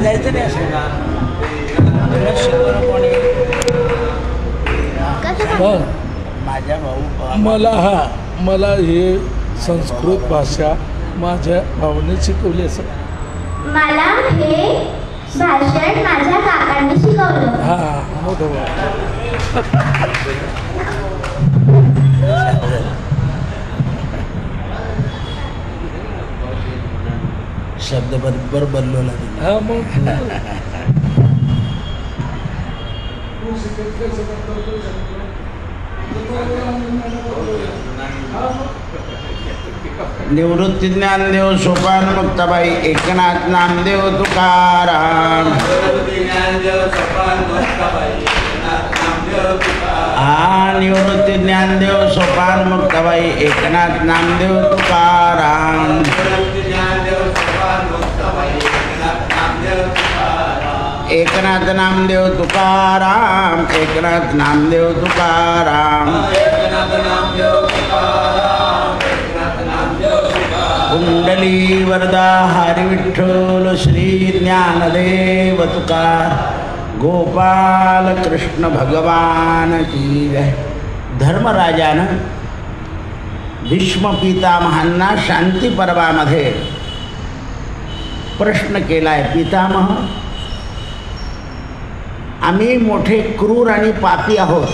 जायचं नाही असं माझ्या भाऊ मला हे संस्कृत भाषा माझ्या भावाने शिकवली असं. मला हे भाषण माझ्या काकांनी शिकवलं. हां मोठं शब्द बरोबर बनलो लागेल. हां मग निवृत्ती ज्ञानदेव सोपान मुक्ताबाई एकनाथ नामदेव तुकाराम. निवृत्ती ज्ञानदेव सोपान मुक्ताबाई एकनाथ नामदेव तुकाराम. एकनाथ नामदेव तुकाराम. एकनाथ नामदेव तुकाराम. कुंडली वरदा हरी विठ्ठल श्री ज्ञानदेव तुकार गोपाल कृष्ण भगवान की जय. धर्मराजानं भीष्म पितामहांना शांती पर्वामध्ये प्रश्न केलाय. पितामह, आम्ही मोठे क्रूर आणि पापी आहोत,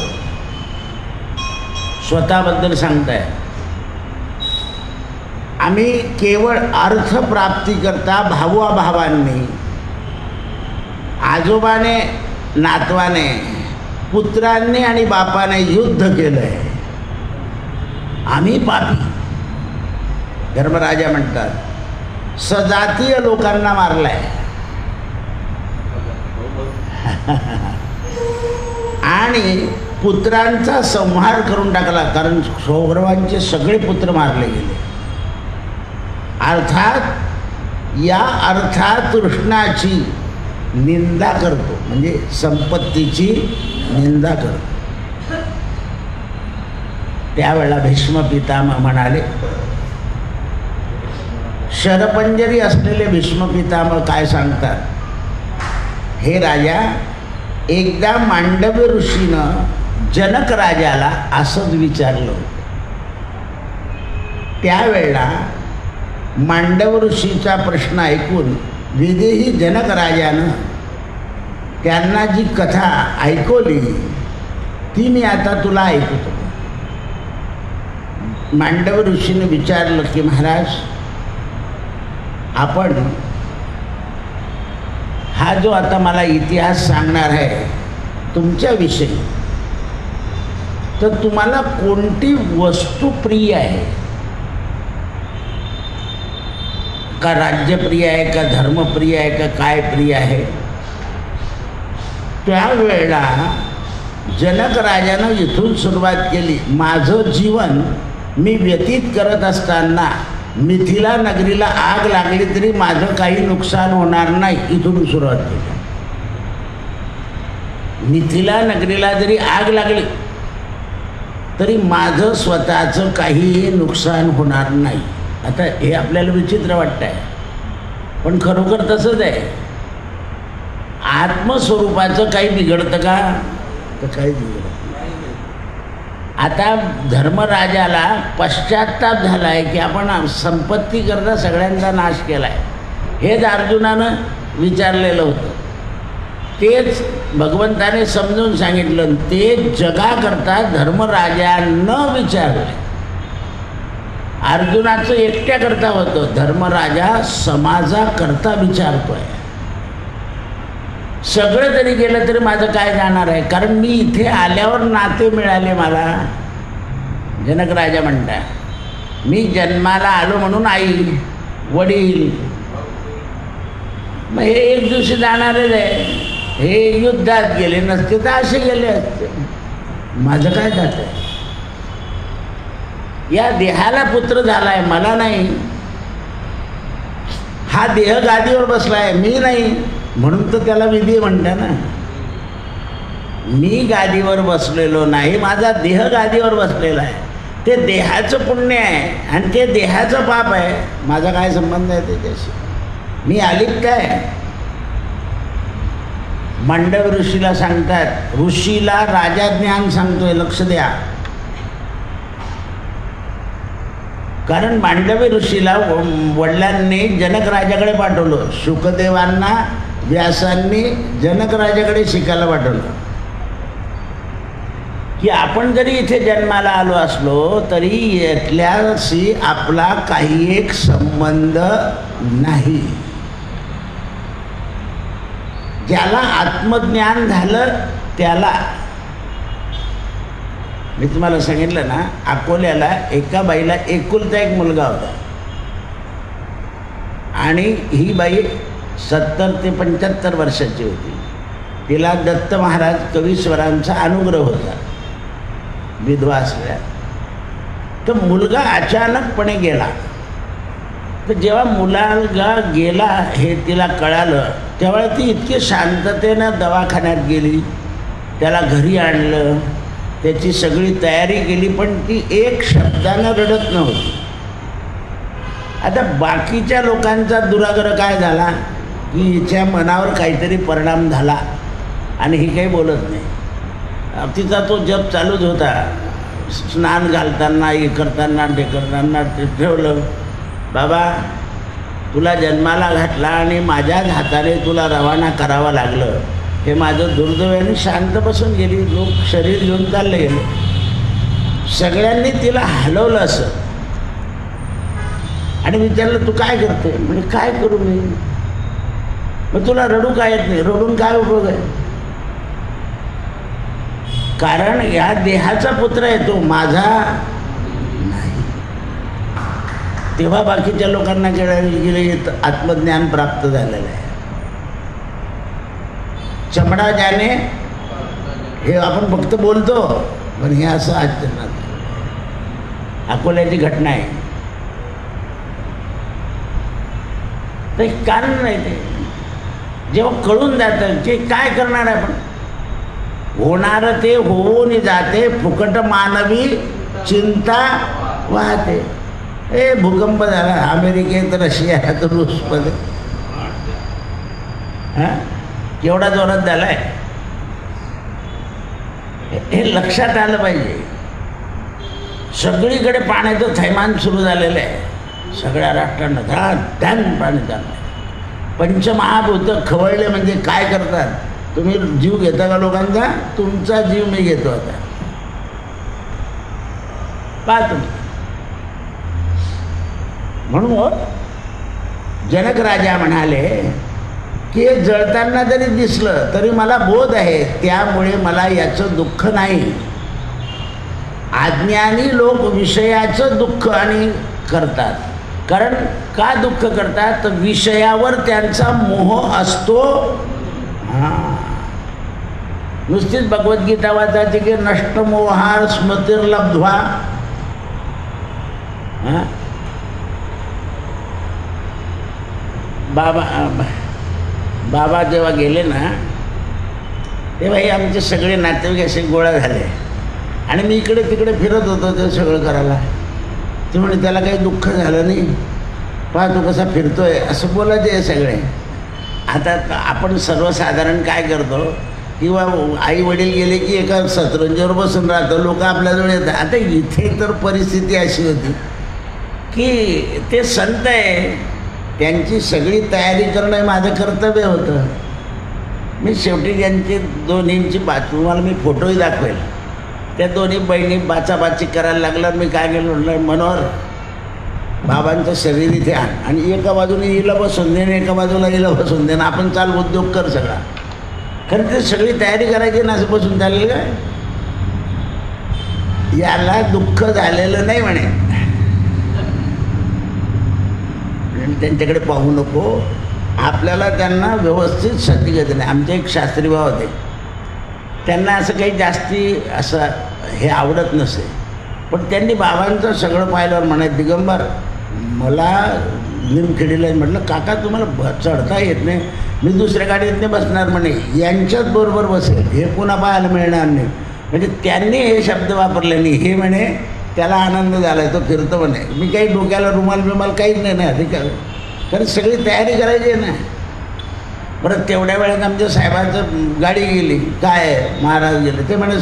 स्वतःबद्दल सांगताय. आम्ही केवळ अर्थप्राप्तीकरता भावाभावांनी, आजोबाने नातवाने, पुत्रांनी आणि बापाने युद्ध केलंय. आम्ही पापी. धर्मराजा म्हणतात सजातीय लोकांना मारलाय आणि पुत्रांचा संहार करून टाकला, कारण कौरवांचे सगळे पुत्र मारले गेले. अर्थात या अर्थात कृष्णाची निंदा करतो, म्हणजे संपत्तीची निंदा करतो. त्यावेळेला भीष्म पितामह म्हणाले, शरपंजरी असलेले भीष्म पितामह काय सांगतात, हे राजा, एकदा मांडव्य ऋषीनं जनक राजाला असंच विचारलं. त्यावेळेला मांडव ऋषीचा प्रश्न ऐकून विदेही जनक राजानं त्यांना जी कथा ऐकवली ती मी आता तुला ऐकतो. मांडव ऋषीने विचारलं की महाराज, आपण हा जो आता मला इतिहास सांगणार आहे तुमच्याविषयी, तर तुम्हाला कोणती वस्तू प्रिय आहे, का राज्यप्रिय आहे, का धर्मप्रिय आहे, का काय प्रिय आहे. त्यावेळेला जनक राजानं इथून सुरुवात केली. माझं जीवन मी व्यतीत करत असताना मिथिला नगरीला आग लागली तरी माझं काही नुकसान होणार नाही, इथून सुरुवात केली. मिथिला नगरीला जरी आग लागली तरी माझं स्वतःचं काहीही नुकसान होणार नाही. आता हे आपल्याला विचित्र वाटतं आहे, पण खरोखर तसंच आहे. आत्मस्वरूपाचं काही बिघडतं का, तर काही बिघडत नाही. आता धर्मराजाला पश्चात्ताप झाला आहे की आपण संपत्ती करता सगळ्यांचा नाश केला आहे. हेच अर्जुनानं विचारलेलं होतं, तेच भगवंताने समजून सांगितलं. ते जगाकरता धर्मराजानं विचारलं. अर्जुनाचं एकट्याकरता होतं, धर्मराजा समाजाकरता विचारतोय. सगळं जरी केलं तरी माझं काय जाणार आहे, कारण मी इथे आल्यावर नाते मिळाले मला. जनक राजा म्हणतात, मी जन्माला आलो म्हणून आई वडील, मग हे एक दिवशी जाणारच आहे. हे युद्धात गेले नसते तर असे गेले असते, माझं काय जात आहे. या देहाला पुत्र झालाय, मला नाही. हा देह गादीवर बसलाय, मी नाही, म्हणून तर त्याला विधी म्हणता ना. मी गादीवर बसलेलो नाही, माझा देह गादीवर बसलेला आहे. ते देहाचं पुण्य आहे आणि ते देहाचं पाप आहे. माझा काय संबंध आहे त्याच्याशी, मी आलिप्त आहे. मांडव ऋषीला सांगतात, ऋषीला राजा ज्ञान सांगतोय, लक्ष द्या. कारण मांडवी ऋषीला वडिलांनी जनक राजाकडे पाठवलं, शुकदेवांना व्यासांनी जनक राजाकडे शिकायला पाठवलं की आपण जरी इथे जन्माला आलो असलो तरी यातल्याशी आपला काही एक संबंध नाही. ज्याला आत्मज्ञान झालं त्याला, मी तुम्हाला सांगितलं ना, अकोल्याला एका बाईला एकुलता एक मुलगा होता आणि ही बाई 70 ते 75 वर्षाची होती. तिला दत्त महाराज कवीश्वरांचा अनुग्रह होता विधवा असल्या. तर मुलगा अचानकपणे गेला. तर जेव्हा मुलगा गेला हे तिला कळालं तेव्हा ती इतकी शांततेनं दवाखान्यात गेली, त्याला घरी आणलं, त्याची सगळी तयारी केली, पण ती एक शब्दानं रडत नव्हती. आता बाकीच्या लोकांचा दुराग्रह काय झाला की हिच्या मनावर काहीतरी परिणाम झाला आणि ही काही बोलत नाही. तिचा तो जप चालूच होता. स्नान घालताना, हे करताना, ते करताना ते ठेवलं, बाबा तुला जन्माला घातला आणि माझ्याच हाताने तुला रवाना करावं लागलं, हे माझं दुर्दैवाने. शांत बसून गेली. लोक शरीर घेऊन चालले गेले. सगळ्यांनी तिला हलवलं असं आणि विचारलं, तू काय करते? म्हणजे काय करू मी? मग तुला रडू काय येत नाही? रडून काय उपयोग आहे? कारण या देहाचा पुत्र आहे तो, माझा नाही. तेव्हा बाकीच्या लोकांना गेले आत्मज्ञान प्राप्त झालेलं आहे. चमडा ज्याने, हे आपण फक्त बोलतो, पण हे असं आचरणात. अकोल्याची घटना आहे. तर कारण नाही ते. जेव्हा कळून जातं की काय करणार आहे आपण, होणार ते होऊन जाते, फुकट मानवी चिंता वाहते. भूकंप झाला अमेरिकेत, रशियात, रूसमध्ये, हां केवढा जोरात झाला आहे हे लक्षात आलं पाहिजे. सगळीकडे पाण्याचं थैमान सुरू झालेलं आहे. सगळ्या राष्ट्रांना धान पाणी चाललं. पंचमहाभूत खवळले म्हणजे काय करतात? तुम्ही जीव घेता का लोकांचा? तुमचा जीव मी घेतो आता. पाहतो. म्हणून जनक राजा म्हणाले की हे जळताना जरी दिसलं तरी मला बोध आहे, त्यामुळे मला याचं दुःख नाही. अज्ञानी लोक विषयाचं दुःख आणि करतात. कारण का दुःख करतात? तर विषयावर त्यांचा मोह असतो. हां, नुसतीच भगवद्गीता वाचायची की नष्टमोहार स्मृतिर्लब्ध्वा. हां, बाबा जेव्हा गेले ना तेव्हा हे आमचे सगळे नातेवाईक असे गोळा झाले आणि मी इकडे तिकडे फिरत होतो ते सगळं करायला. ते म्हणे त्याला काही दुःख झालं नाही, पहा तू कसा फिरतोय, असं बोलायचे आहे सगळे. आता आपण सर्वसाधारण काय करतो, किंवा आई वडील गेले की एका सतरंजीवर बसून राहतो, लोक आपल्याजवळ येतात. आता इथे तर परिस्थिती अशी होती की ते संत आहे, त्यांची सगळी तयारी करणं हे माझं कर्तव्य होतं. मी शेवटी त्यांची दोन्हींची तुम्हाला मी फोटोही दाखवेल. त्या दोन्ही बहिणी बाचाबाची करायला लागल्या. मी काय केलं म्हटलं, मनोहर बाबांचं शरीर इथे आण आणि एका बाजूने हिला बसून दे, एका बाजूला हिला बसून दे, आपण चाल उद्योग कर सगळा. खरं ते सगळी तयारी करायची ना, असं बसून चाललेलं काय? याला दुःख झालेलं नाही म्हणे, त्यांच्याकडे पाहू नको, आपल्याला त्यांना व्यवस्थित सतीगती नाही. आमचे एक शास्त्री भाव होते, त्यांना असं काही जास्ती असं हे आवडत नसे, पण त्यांनी बाबांचं सगळं पाहिल्यावर म्हणे, दिगंबर मला निमखेडीला. म्हटलं काका तुम्हाला चढता येत नाही, मी दुसऱ्या गाडीत नाही बसणार म्हणे, यांच्याच बरोबर बसेल, हे पुन्हा पाहायला मिळणार नाही. म्हणजे त्यांनी हे शब्द वापरले नाही. हे म्हणे त्याला आनंद झाला, तो फिरतो म्हणे. मी काही डोक्याला रुमाल बिमाल काहीच नाही ना, ठीक आहे, कारण सगळी तयारी करायची आहे ना. परत तेवढ्या वेळात आमच्या साहेबांचं गाडी गेली, काय महाराज गेले, ते म्हणे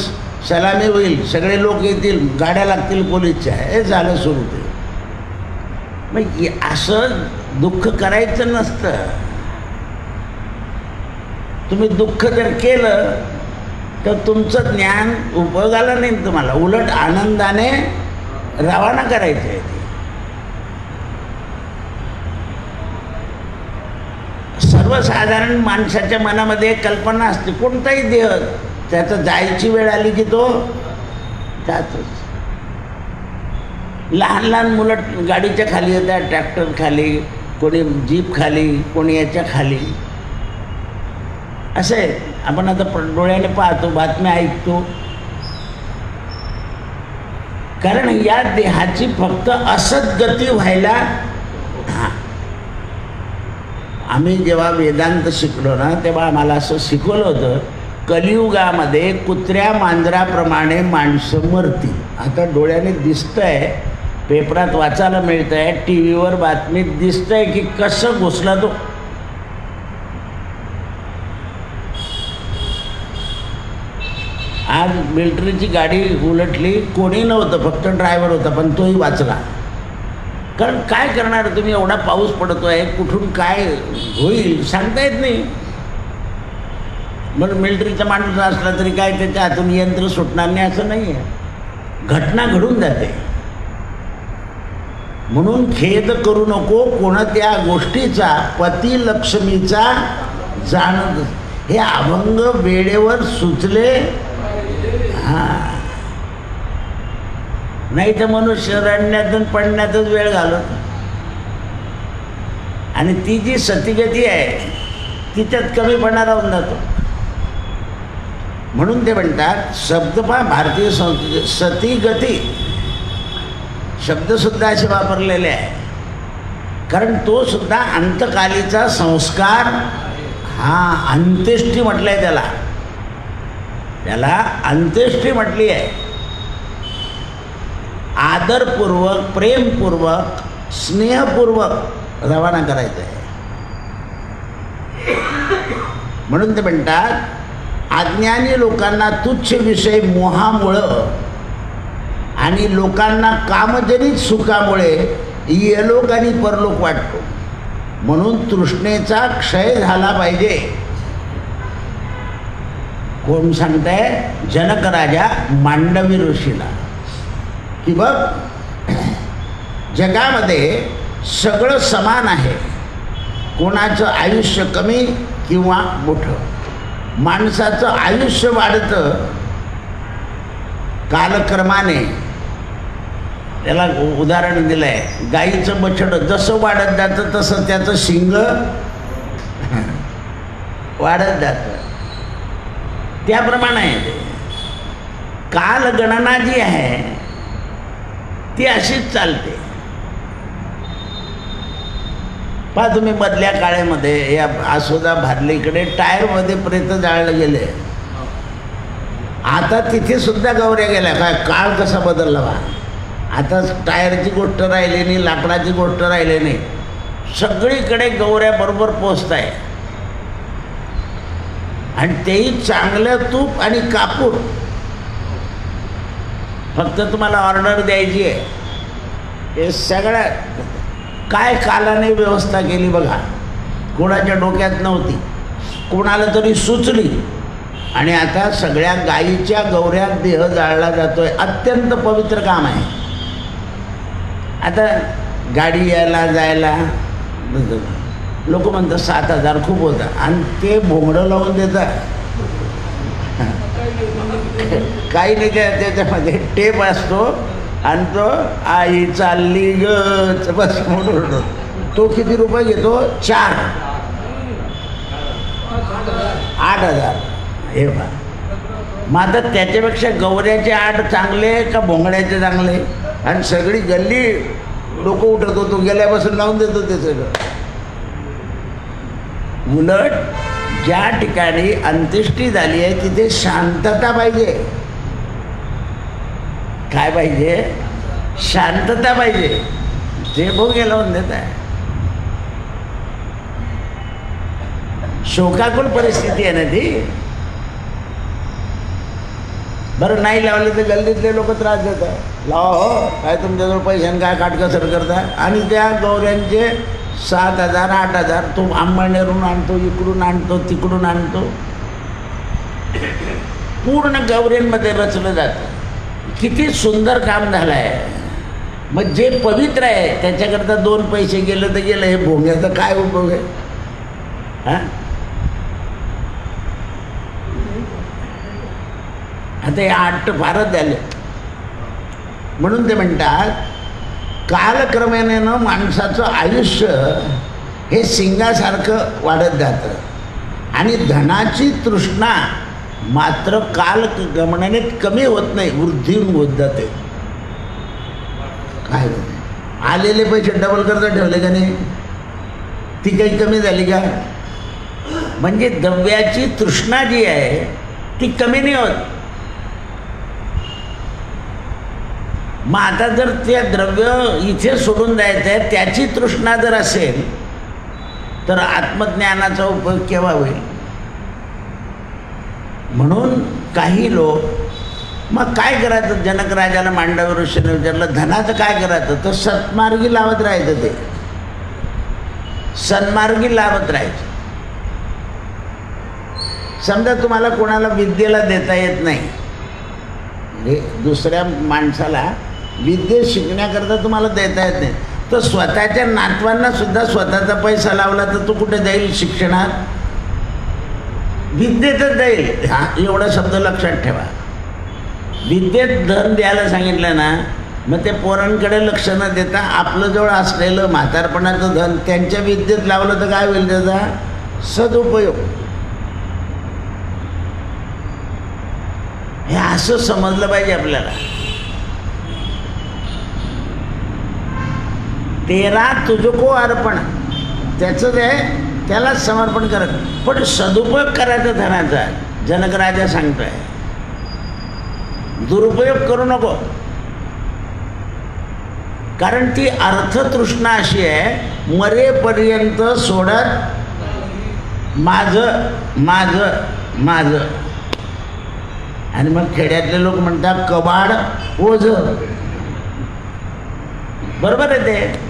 सलामी होईल, सगळे लोक येतील, गाड्या लागतील पोलीसच्या, हे झालं सुरू ते. मग असं दुःख करायचं नसतं. तुम्ही दुःख जर केलं तर तुमचं ज्ञान उपयोगाला नाही तुम्हाला, उलट आनंदाने रवाना करायचं आहे. सर्वसाधारण माणसाच्या मनामध्ये कल्पना असते, कोणताही देह त्याचं जायची वेळ आली की तो जातोच. लहान लहान मुलं गाडीच्या खाली येतात, ट्रॅक्टर खाली, कोणी जीप खाली, कोणी याच्या खाली, असं आहे. आपण आता डोळ्याने पाहतो, बातम्या ऐकतो, कारण या देहाची फक्त असद्गती व्हायला. आम्ही जेव्हा वेदांत शिकलो ना, तेव्हा आम्हाला असं शिकवलं होतं, कलियुगामध्ये कुत्र्या मांजराप्रमाणे माणसं मरतील. आता डोळ्याने दिसतंय, पेपरात वाचायला मिळत आहे, टी व्हीवर बातमीत दिसतंय की कसं घुसला तो. आज मिलिटरीची गाडी उलटली, कोणी नव्हतं, फक्त ड्रायव्हर होता, पण तोही वाचला. कारण काय करणार तुम्ही, एवढा पाऊस पडतोय, कुठून काय होईल सांगता येत नाही. मग मिलिटरीचा माणूस असला तरी काय त्याच्या हातून यंत्र सुटणार नाही असं नाही आहे, घटना घडून जाते. म्हणून खेद करू नको कोणत्या गोष्टीचा, पती लक्ष्मीचा जाण, हे अभंग वेळेवर सुचले. हां, नाही तर मनुष्य रडण्यातून पडण्यातच वेळ घालवतो. आणि ती जी सतीगती आहे तिच्यात कमीपणा राहून जातो. म्हणून ते म्हणतात, शब्द पहा भारतीय संस्कृती, सतीगती शब्दसुद्धा असे वापरलेले आहे, कारण तो सुद्धा अंतकालीचा संस्कार. हा अंत्येष्टी म्हटलं आहे त्याला, त्याला अंत्येष्टी म्हटली आहे. आदरपूर्वक, प्रेमपूर्वक, स्नेहपूर्वक रवाना करायचं आहे. म्हणून ते म्हणतात, अज्ञानी लोकांना तुच्छ विषय मोहामुळं आणि लोकांना कामजनित सुखामुळे इहलोक आणि परलोक वाटतो. म्हणून तृष्णेचा क्षय झाला पाहिजे. कोण सांगताय? जनक राजा मांडवी ऋषीला, की बघ जगामध्ये सगळं समान आहे, कोणाचं आयुष्य कमी किंवा मोठं. माणसाचं आयुष्य वाढतं कालक्रमाने. त्याला उदाहरण दिलं आहे, गाईचं बछडं जसं वाढत जातं तसं त्याचं शिंग वाढत जातं, त्याप्रमाणे आहे ते. कालगणना जी आहे ती अशीच चालते. पहा तुम्ही मधल्या काळामध्ये या आसोदा भादलीकडे टायरमध्ये प्रेत जाळलं गेले, आता तिथे सुद्धा गौऱ्या गेल्या. काय काळ कसा बदलला बा. आता टायरची गोष्ट राहिली नाही, लाकडाची गोष्ट राहिली नाही, सगळीकडे गौऱ्या बरोबर पोचत आहे. आणि तेही चांगलं तूप आणि कापूर. फक्त तुम्हाला ऑर्डर द्यायची आहे. हे सगळं काय कालाने व्यवस्था केली बघा. कोणाच्या डोक्यात नव्हती, कोणाला तरी सुचली, आणि आता सगळ्या गायीच्या गौऱ्यात देह जाळला जातोय. अत्यंत पवित्र काम आहे. आता गाडी यायला जायला लोक म्हणतात 7,000 खूप होतं, आणि ते भोंगडं लावून देतात. काही नाही, त्याच्यामध्ये टेप असतो आणि तो आई चालली ग बस म्हणून. तो किती रुपये घेतो? 8,000. हे पहा, मग आता त्याच्यापेक्षा गौऱ्याचे 8 चांगले का भोंगड्याचे चांगले? आणि सगळी गल्ली डोकं उठत होतो, गेल्यापासून लावून देतो ते सगळं. उलट ज्या ठिकाणी अंत्येष्टी झाली आहे तिथे शांतता पाहिजे. काय पाहिजे? शांतता पाहिजे. ते भोगे लावून देत आहे. शोकाकुल परिस्थिती आहे ना ती. बरं नाही लावले तर गल्लीतले लोक त्रास देतात, लावा हो काय तुमच्याजवळ पैशाने काय काटकसर करता. आणि त्या गौऱ्यांचे 7,000 8,000 तो अंबानेरून आणतो, इकडून आणतो, तिकडून आणतो, पूर्ण गौऱ्यांमध्ये रचलं जातं. किती सुंदर काम झालं आहे. मग जे पवित्र आहे त्याच्याकरता 2 पैसे गेलं तर गेलं, हे भोंग्याचा काय उपयोग आहे? हां, आता हे 8 फारच झाले. म्हणून ते म्हणतात कालक्रमेनं माणसाचं आयुष्य हे सिंगासारखं वाढत जातं आणि धनाची तृष्णा मात्र कालगमनाने कमी होत नाही, वृद्धी होत जाते. काय होत आलेले पैसे डबल करता ठेवले का नाही, ती काही कमी झाली का? म्हणजे द्रव्याची तृष्णा जी आहे ती कमी नाही होत. मग आता जर ते द्रव्य इथे सोडून द्यायचं आहे, त्याची तृष्णा जर असेल तर आत्मज्ञानाचा उपयोग केव्हा होईल? म्हणून काही लोक मग काय करायचं, जनक राजाला मांडव ऋषीने विचारलं धनाचं काय करायचं, तर सन्मार्गी लावत राहायचं, ते सन्मार्गी लावत राहायचं. समजा तुम्हाला कोणाला विद्येला देता येत नाही, म्हणजे दुसऱ्या माणसाला विद्ये शिकण्याकरता तुम्हाला देता येत नाही, तर स्वतःच्या नातवांना सुद्धा स्वतःचा पैसा लावला तर तो कुठे जाईल शिक्षणात? विद्येतच जाईल. हा एवढा शब्द लक्षात ठेवा. विद्येत धन द्यायला सांगितलं ना, मग ते पोरांकडे लक्ष न देता आपलं जवळ असलेलं म्हातारपणाचं धन त्यांच्या विद्येत लावलं तर काय होईल? त्याचा सदुपयोग. हे असं समजलं पाहिजे आपल्याला. 13 तुझको अर्पण, त्याचं ते त्याला समर्पण करत, पण सदुपयोग करायचा धनाचा. जनक राजा सांगतोय दुरुपयोग करू नको, कारण ती अर्थतृष्णा अशी आहे मरेपर्यंत सोडत माझं माझं माझं. आणि मग खेड्यातले लोक म्हणतात कबाड ओझ. बरोबर आहे ते.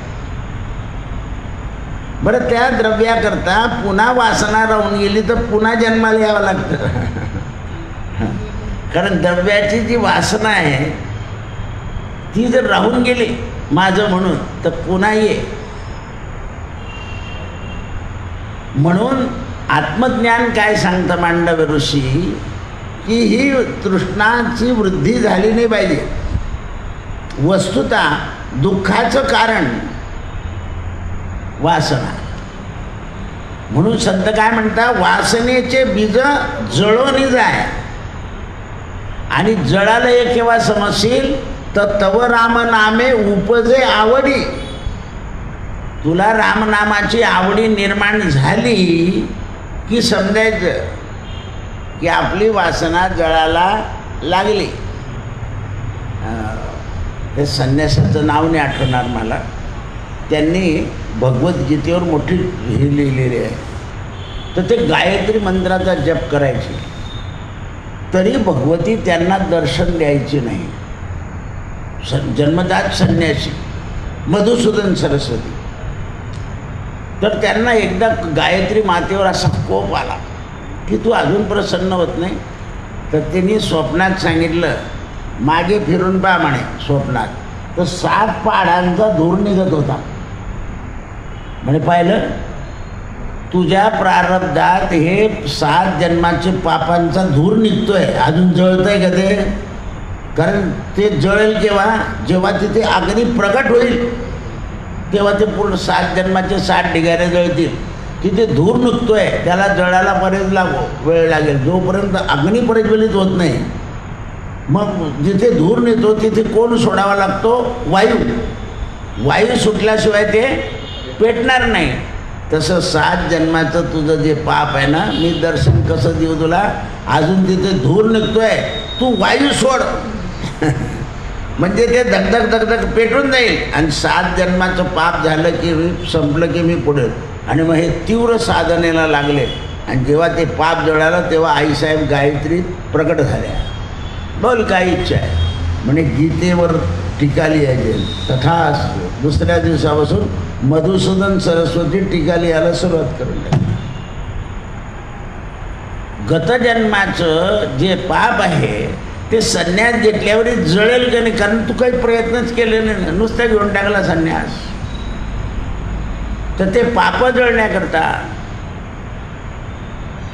बरं त्या द्रव्याकरता पुन्हा वासना राहून गेली तर पुन्हा जन्माला यावं लागतं. कारण द्रव्याची जी वासना आहे ती जर राहून गेली माझं म्हणून तर पुन्हा ये. म्हणून आत्मज्ञान काय सांगतं मांडव ऋषी, की ही तृष्णाची वृद्धी झाली नाही पाहिजे. वस्तुतः दुःखाचं कारण वासना. म्हणून संत काय म्हणतात, वासनेचे बीज जळोनी जाय, आणि जळाला एक केव्हा समजशील तर तव राम नामे उपजे आवडी. तुला रामनामाची आवडी निर्माण झाली की समजायचं की आपली वासना जळाला लागली. हे संन्यासाचं नाव नाही आठवणार मला, त्यांनी भगवद्गीतेवर मोठी हे लिहिलेली आहे. तर ते गायत्री मंत्राचा जप करायचे, तरी भगवती त्यांना दर्शन द्यायचे नाही. जन्मजात संन्यासी मधुसूदन सरस्वती. तर त्यांना एकदा गायत्री मातेवर असा कोप आला की तू अजून प्रसन्न होत नाही. तर त्यांनी स्वप्नात सांगितलं, मागे फिरून पहा म्हणे स्वप्नात, तर 7 पहाडांचा धूर निघत होता. म्हणे पाहिलं, तुझ्या प्रारब्धात हे 7 जन्माचे पापांचा धूर निघतोय, अजून जळतंय का ते? कारण ते जळेल केव्हा, जेव्हा तिथे अग्नी प्रगट होईल तेव्हा ते पूर्ण 7 जन्माचे 7 ढिगारे जळतील. तिथे धूर निघतोय, त्याला जळायला बरेच वेळ लागेल, जोपर्यंत अग्नी प्रज्वलित होत नाही. मग जिथे धूर निघतो तिथे कोण सोडावा लागतो? वायू. वायू सुटल्याशिवाय ते पेटणार नाही. तसं 7 जन्माचं तुझं जे पाप आहे ना, मी दर्शन कसं देऊ तुला? अजून तिथे धूर निघतोय, तू वायू सोड. म्हणजे ते धगधग धगधग पेटून जाईल आणि 7 जन्माचं पाप झालं की संपलं की मी पुढे. आणि मग हे तीव्र साधनेला लागले आणि जेव्हा ते पाप जळालं तेव्हा आईसाहेब गायत्री प्रकट झाल्या. बोल काय इच्छा आहे म्हणे गीतेवर टीका लिहायचे. तथास्तु. दुसऱ्या दिवसापासून मधुसूदन सरस्वती टीका लिहायला सुरुवात करून टाकली. गतजन्माचं जे पाप आहे ते संन्यास घेतल्यावर जळेल का नाही, कारण तू काही प्रयत्नच केलेले नाही, नुसतं घेऊन टाकला संन्यास. तर ते पाप जळण्याकरता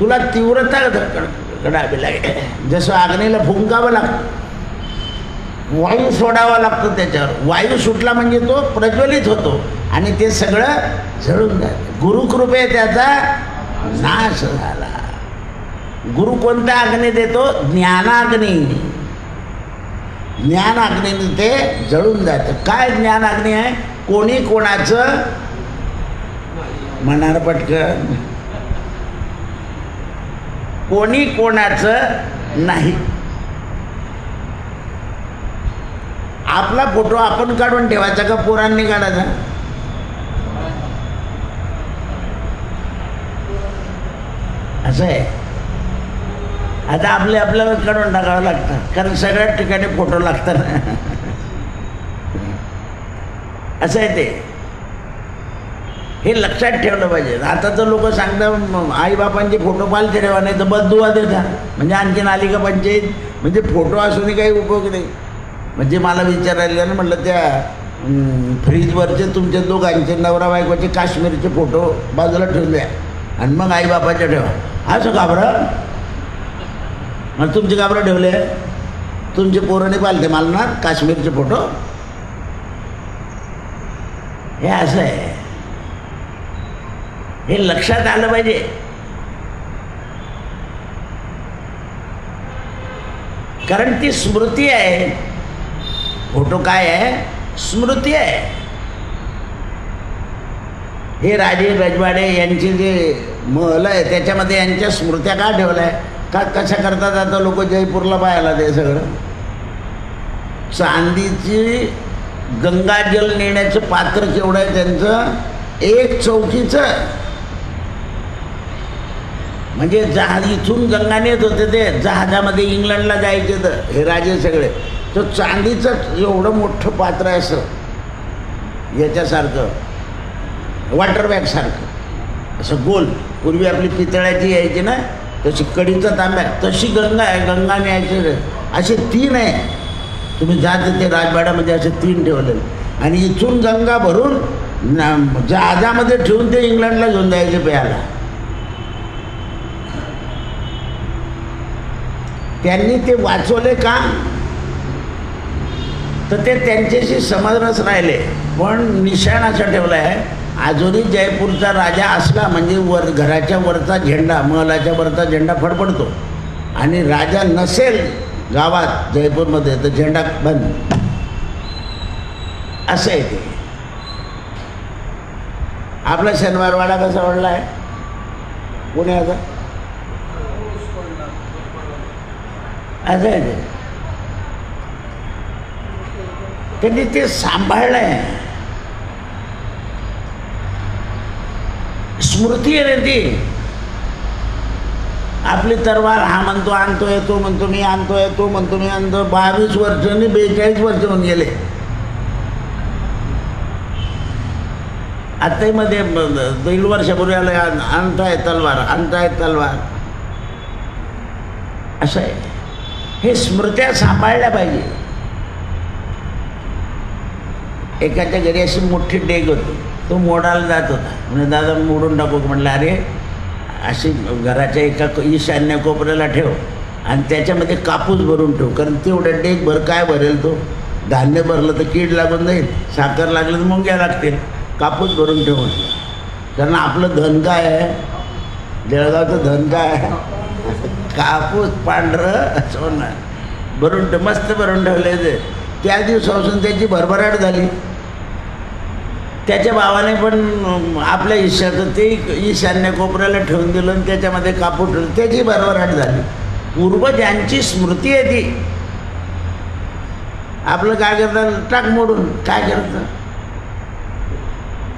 तुला तीव्रता घडावी लागेल. जसं अग्नीला फुंकावं लागतं, वायू सोडावा लागतो त्याच्यावर. वायू सुटला म्हणजे तो प्रज्वलित होतो आणि ते सगळं जळून जातं. गुरुकृपे त्याचा नाश झाला. गुरु कोणता अग्नी देतो? ज्ञानाग्नी. ज्ञानाग्नीने ते जळून जातं. काय ज्ञानाग्नी आहे? कोणी कोणाचं म्हणणार पटकन, कोणी कोणाचं नाही. आपला फोटो आपण काढून ठेवायचा का पोरांनी काढायचा? असं आहे. आता आपल्याला काढून टाकावं लागतं, कारण सगळ्याच ठिकाणी फोटो लागतात. असं आहे ते. हे लक्षात ठेवलं पाहिजे. आता तर लोक सांगतात आईबापांचे फोटो पालथे ठेवा, नाही तर बददुआ देतात. म्हणजे आणखीन आली का पंचायत? म्हणजे फोटो असूनही काही उपयोग नाही. म्हणजे मला विचारायला ना, म्हटलं त्या फ्रीजवरचे तुमच्या दोघांचे नवरा बायकोचे काश्मीरचे फोटो बाजूला ठेवले आणि मग आईबापाचे ठेवा. असं का बरं? मग तुमचे का बरं ठेवले? तुमचे पोरांनी पालथे मालणार काश्मीरचे फोटो? हे असं आहे. हे लक्षात आलं पाहिजे. कारण ती स्मृती आहे. फोटो काय आहे? स्मृती आहे. हे राजे रजवाडे यांचे जे महल आहे त्याच्यामध्ये यांच्या स्मृत्या का ठेवल्या आहे? का कशा करतात? आता लोक जयपूरला पाहायला ते सगळं. चांदीची गंगाजल नेण्याचं पात्र केवढं आहे त्यांचं? 1 चौकीचं. म्हणजे जहाज इथून गंगा नेत होते ते जहाजामध्ये इंग्लंडला जायचे तर हे राजे सगळे. तर चांदीचं एवढं मोठं पात्र आहे, असं याच्यासारखं वॉटर बॅग सारखं, असं गोल. पूर्वी आपली पितळ्याची यायची ना, तशी कडीचा तांब्या, तशी गंगा आहे. गंगा न्यायची असे 3 आहे. तुम्ही जात ते राजवाड्यामध्ये असे 3 ठेवले आणि इथून गंगा भरून जहाजामध्ये ठेवून ते इंग्लंडला घेऊन जायचे प्यायला. त्यांनी ते वाचवले का? तर ते त्यांच्याशी समरस राहिले. पण निशाण असा ठेवला आहे, अजूनही जयपूरचा राजा असला म्हणजे घराच्या वरचा झेंडा, महलाच्या वरचा झेंडा फडफडतो. आणि राजा नसेल गावात जयपूरमध्ये तर झेंडा बंद. असं आहे ते. आपला शनिवारवाडा कसा वाढला आहे पुण्याचा? असं आहे ते. त्यांनी ते सांभाळलं आहे. स्मृती आहे ती. आपली तरवार हा म्हणतो आणतोय, तो म्हणतो मी आणतोय, तो म्हणतो मी आणतो. 22 वर्ष आणि 42 वर्ष होऊन गेले. आताही मध्ये 1.5 वर्षापूर्वी आलं आणताय तलवार, आणताय तलवार. असं आहे. हे स्मृत्या सांभाळल्या पाहिजे. एकाच्या घरी अशी मोठी डेग होती, तो मोडायला जात होता. म्हणजे दादा मोडून टाकू. म्हटलं अरे अशी घराच्या एका ईशान्य कोपऱ्याला ठेव आणि त्याच्यामध्ये कापूस भरून ठेव, कारण तेवढ्या डेग भर काय भरेल तो? धान्य भरलं तर कीड लागून जाईल, साखर लागलं तर मुंग्या लागतील. कापूस भरून ठेव म्हटलं. कारण आपलं धन काय आहे? जळगावचं धन काय आहे? कापूस, पांढरं सोनं भरून ठेव. मस्त भरून ठेवले ते. त्या दिवसापासून त्याची भरभराट झाली. त्याच्या भावाने पण आपल्या ईशाचं ते ईशान्य कोपऱ्याला ठेवून दिलं आणि त्याच्यामध्ये कापूस ठेवलं, त्याची भरभराट झाली. पूर्वजांची स्मृती आहे ती. आपलं काय करतात? टाक मोडून. काय करतं?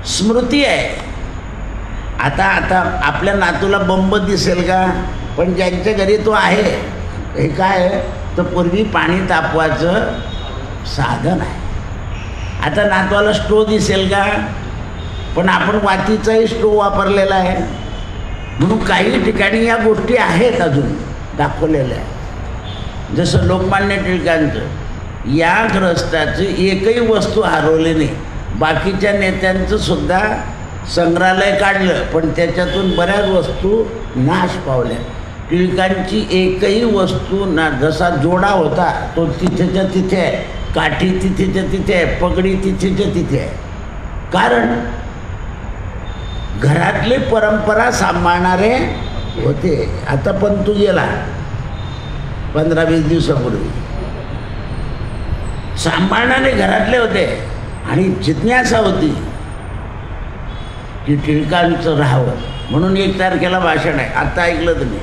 स्मृती आहे. आता आता आपल्या नातूला बंब दिसेल का? पण ज्यांच्या घरी तो आहे, हे काय आहे, तर पूर्वी पाणी तापवायचं साधन आहे. आता नातवाला स्टोव दिसेल का? पण आपण वातीचाही स्टोव वापरलेला आहे. म्हणून काही ठिकाणी या गोष्टी आहेत अजून दाखवलेल्या. जसं लोकमान्य टिळकांचं या ग्रस्ताची एकही वस्तू हरवली नाही. बाकीच्या नेत्यांचं सुद्धा संग्रहालय काढलं, पण त्याच्यातून बऱ्याच वस्तू नाश पावल्या. टिळकांची एकही वस्तू ना, जसा जोडा होता तो तिथेच्या तिथे आहे, काठी तिथेच्या तिथे आहे, पगडी तिथेच्या तिथे आहे. कारण घरातली परंपरा सांभाळणारे होते. आता पंतू गेला 15-20 दिवसापूर्वी, सांभाळणारे घरातले होते. आणि जिज्ञासा होती की टिळकांचं राहावं. म्हणून 1 तारखेला भाषण आहे. आता ऐकलं तुम्ही,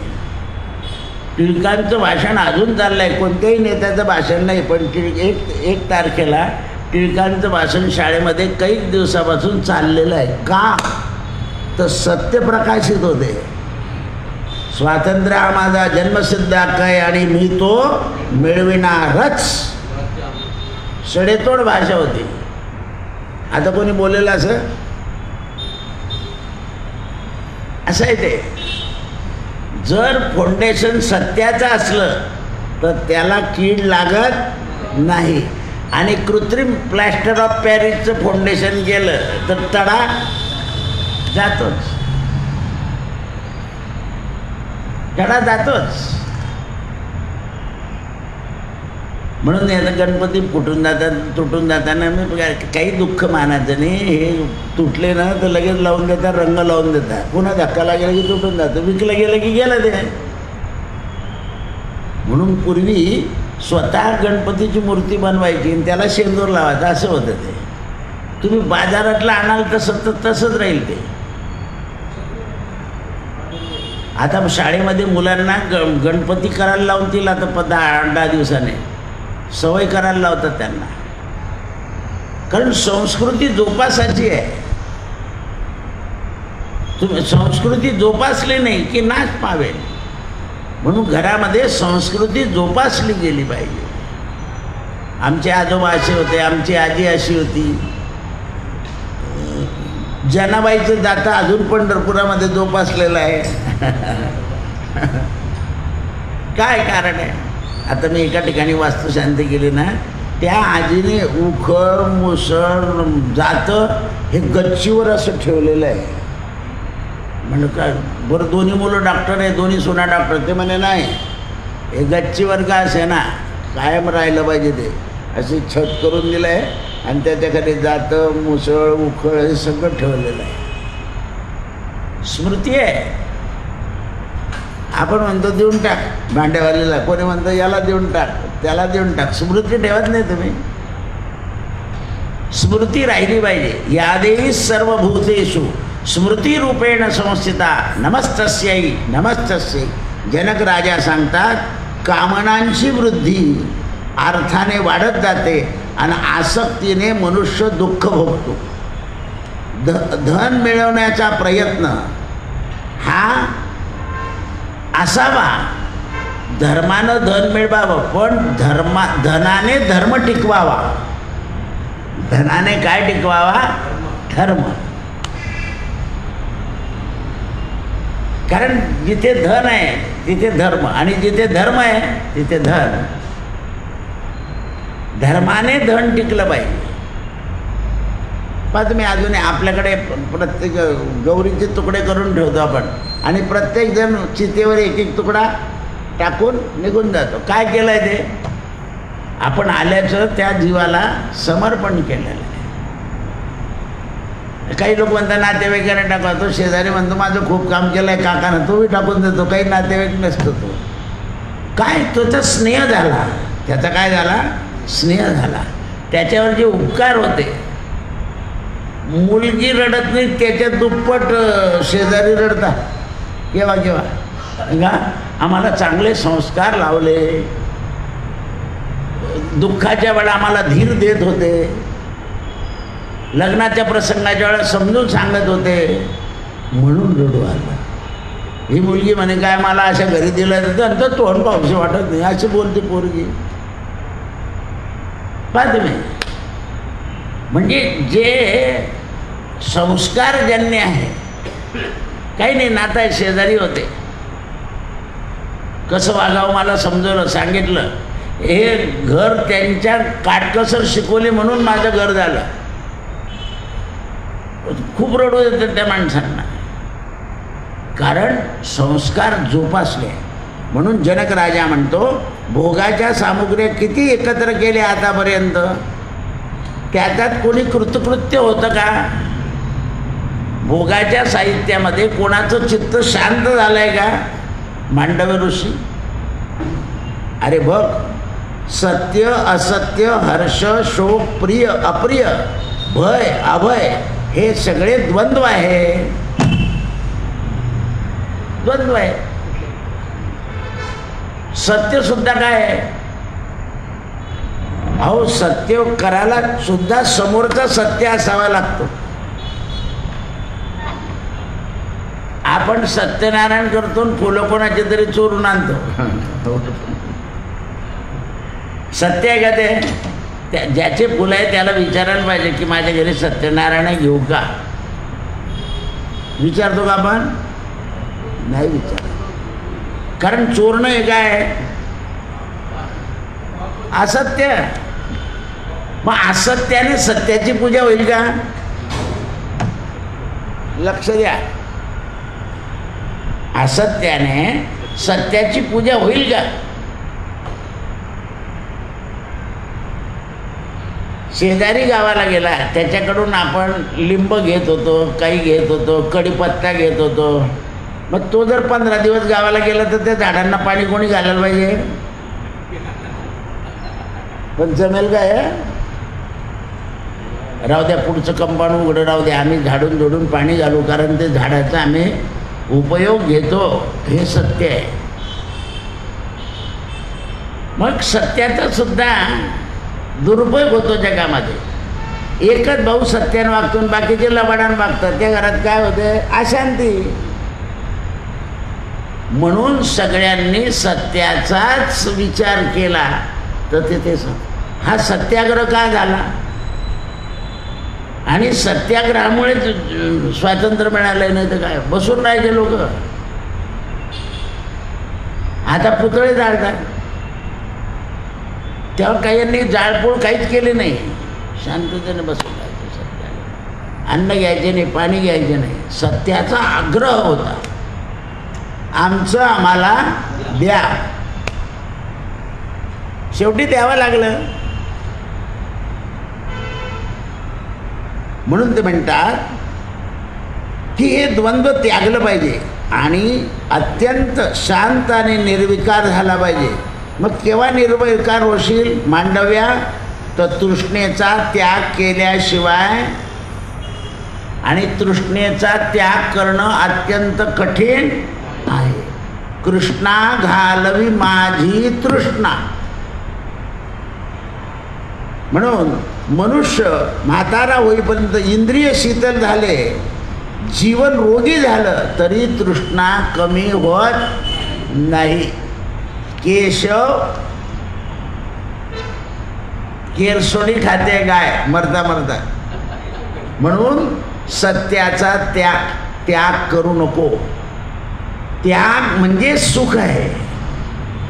टिळकांचं भाषण अजून चाललं आहे. कोणत्याही नेत्याचं भाषण नाही, पण 1 तारखेला टिळकांचं भाषण शाळेमध्ये कैक दिवसापासून चाललेलं आहे. का? तर सत्य प्रकाशित होते. स्वातंत्र्य हा माझा जन्मसिद्ध हक्क आहे आणि मी तो मिळविणारच. सडेतोड भाषा होती. आता कोणी बोलेलं असं आहे ते. जर फाउंडेशन सत्याचं असलं तर त्याला कीड लागत नाही. आणि कृत्रिम प्लॅस्टर ऑफ पॅरिसचं फाउंडेशन केलं तर तडा जातोच, तडा जातोच. म्हणून याचा गणपती तुटून जाताना मी काही दुःख मानायचं नाही. हे तुटले ना तर लगेच लावून देतात, रंग लावून देतात, पुन्हा धक्का लागला की तुटून जातं. विकलं गेलं की गेलं ते. पूर्वी स्वतः गणपतीची मूर्ती बनवायची आणि त्याला शेंदूर लावायचा, असं होतं ते. तुम्ही बाजारातलं आणाल तसंच राहील ते. आता शाळेमध्ये मुलांना गणपती करायला लावून दिला तर 10 दिवसाने सवय करायला लावतात त्यांना. कारण संस्कृती जोपासायची आहे. तुम्ही संस्कृती जोपासली नाही की नाश पावेल. म्हणून घरामध्ये संस्कृती जोपासली गेली पाहिजे. आमचे आजोबा असे होते, आमची आजी अशी होती. जनाबाईचं जातं अजून पंढरपुरामध्ये जोपासलेलं आहे. काय कारण आहे? आता मी एका ठिकाणी वास्तुशांती केली ना, त्या आजीने उखळ मुसळ जातं हे गच्चीवर असं ठेवलेलं आहे. म्हणलं काय बरं, दोन्ही मुलं डॉक्टर आहे, दोन्ही सुना डॉक्टर. ते म्हणे नाही, हे गच्चीवर का असे ना कायम राहिलं पाहिजे. ते अशी छत करून दिलं आहे आणि त्याच्याखाली जातं मुसळ उखळ हे सगळं ठेवलेलं आहे. स्मृती आहे. आपण म्हणतो देऊन टाक भांड्यावालीला, कोणी म्हणतं याला देऊन टाक, त्याला देऊन टाक. स्मृती ठेवत नाही तुम्ही. स्मृती राहिली पाहिजे. यादेवी सर्वभूतेषु स्मृतिरूपेण संस्थिता नमस्तस्यै नमस्तस्यै. जनक राजा सांगतात, कामनांची वृद्धी अर्थाने वाढत जाते आणि आसक्तीने मनुष्य दुःख भोगतो. धन मिळवण्याचा प्रयत्न हा असावा, धर्मानं धन मिळवावं, पण धनाने धर्म टिकवावा. धनाने काय टिकवावा? धर्म. कारण जिथे धन आहे तिथे धर्म, आणि जिथे धर्म आहे तिथे धन. धर्माने धन टिकलं पाहिजे. पण तुम्ही अजून आपल्याकडे प्रत्येक गौरीचे तुकडे करून ठेवतो आपण, आणि प्रत्येक जण चितेवर एक तुकडा टाकून निघून जातो. काय केलं आहे ते? आपण आल्याचं त्या जीवाला समर्पण केलेलं आहे. काही लोक म्हणतात नातेवाईकाने टाका, तो शेजारी म्हणतो माझं खूप काम केलं आहे काकानं, तो बी टाकून देतो. काही नातेवाईक नसतो तो. काय? त्याचा स्नेह झाला. त्याचा काय झाला? स्नेह झाला. त्याच्यावर जे उपकार होते. मुलगी रडत नाही, त्याच्या दुप्पट शेजारी रडतात. केव्हा का? आम्हाला चांगले संस्कार लावले, दुःखाच्या वेळा आम्हाला धीर देत होते, लग्नाच्या प्रसंगाच्या वेळा समजून सांगत होते, म्हणून रडू आलं. ही मुलगी म्हणे काय मला अशा घरी दिलं तर तोंड पावशी वाटत नाही अशी बोलते पोरगी. पाहते मी म्हणजे जे संस्कारजन्य आहे. काही नाही, नाता शेजारी होते, कसं वागावं मला समजवलं, सांगितलं. हे घर त्यांच्या काटकसर शिकवले म्हणून माझं घर झालं. खूप रडू येतं त्या माणसांना, कारण संस्कार जोपासले. म्हणून जनक राजा म्हणतो भोगाच्या सामुग्र्या किती एकत्र केल्या आतापर्यंत, त्याच्यात कोणी कृतकृत्य होतं का? भोगाच्या साहित्यामध्ये कोणाचं चित्त शांत झालंय का? मांडव्य ऋषी. अरे बघ, सत्य असत्य, हर्ष शोक, प्रिय अप्रिय, भय अभय, हे सगळे द्वंद्व आहे. द्वंद्व आहे. सत्य सुद्धा काय आहे? अहो सत्य करायला सुद्धा समोरचा सत्य असावा लागतो. आपण सत्यनारायण करतो, फुलं कोणाचे तरी चोरून आणतो. सत्य आहे का ते? ज्याचे फुलं आहे त्याला विचारायला पाहिजे की माझ्या घरी सत्यनारायण घेऊ का? विचारतो का आपण? नाही विचार. कारण चोरणं हे काय? असत्य. मग असत्याने सत्याची पूजा होईल का? लक्ष द्या, असत्याने सत्याची पूजा होईल का? शेजारी गावाला गेला, त्याच्याकडून आपण लिंब घेत होतो, काही घेत होतो, कढीपत्ता घेत होतो. मग तो जर 15 दिवस गावाला गेला तर त्या झाडांना पाणी कोणी घालायला पाहिजे? पण जमेल काय? राहू द्या, पुढचं कंपाऊंड उघडं राहू द्या, आम्ही झाडून झोडून पाणी घालू, कारण ते झाडाचा आम्ही उपयोग घेतो, हे सत्य आहे. मग सत्याचा सुद्धा दुरुपयोग होतो जगामध्ये. एकच भाऊ सत्यानं वागतो, बाकीचे लबाडानं वागतात, त्या घरात काय होते? अशांती. म्हणून सगळ्यांनी सत्याचाच विचार केला तर तिथे हा सत्याग्रह का झाला? आणि सत्याग्रहामुळे स्वातंत्र्य मिळालं, नाही तर काय बसून राहायचे लोक. आता पुतळे जाळतात, तेव्हा काहींनी जाळपोळ काहीच केले नाही, शांततेने बसून राहायचे. सत्याला अन्न घ्यायचे नाही, पाणी घ्यायचे नाही. सत्याचा आग्रह होता, आमचं आम्हाला द्या. शेवटी द्यावं लागलं. म्हणून ते म्हणतात की हे द्वंद्व त्यागलं पाहिजे आणि अत्यंत शांत आणि निर्विकार झाला पाहिजे. मग केव्हा निर्विकार होशील मांडव्या? तर तृष्णेचा त्याग केल्याशिवाय, आणि तृष्णेचा त्याग करणं अत्यंत कठीण आहे. कृष्णा घालवी माझी तृष्णा. म्हणून मनुष्य म्हातारा होईपर्यंत इंद्रिय शीतल झाले, जीवन रोगी झालं तरी तृष्णा कमी होत नाही. केशव केरसोडी खाते गाय मरता मरता. म्हणून सत्याचा त्याग करू नको. त्याग म्हणजे सुख आहे.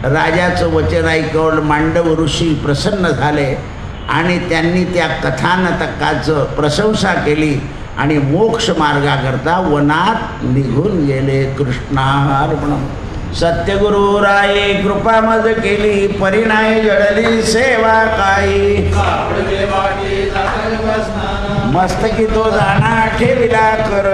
राजाचं वचन ऐकवलं, मांडव ऋषी प्रसन्न झाले आणि त्यांनी त्या कथानकाचं प्रशंसा केली आणि मोक्ष मार्गाकरता वनात निघून गेले. कृष्णार्पणम्. सत्यगुरु राये कृपा मज केली, परिणाय जडली सेवा काही. मस्तकी तो जाणा ठेविला कर.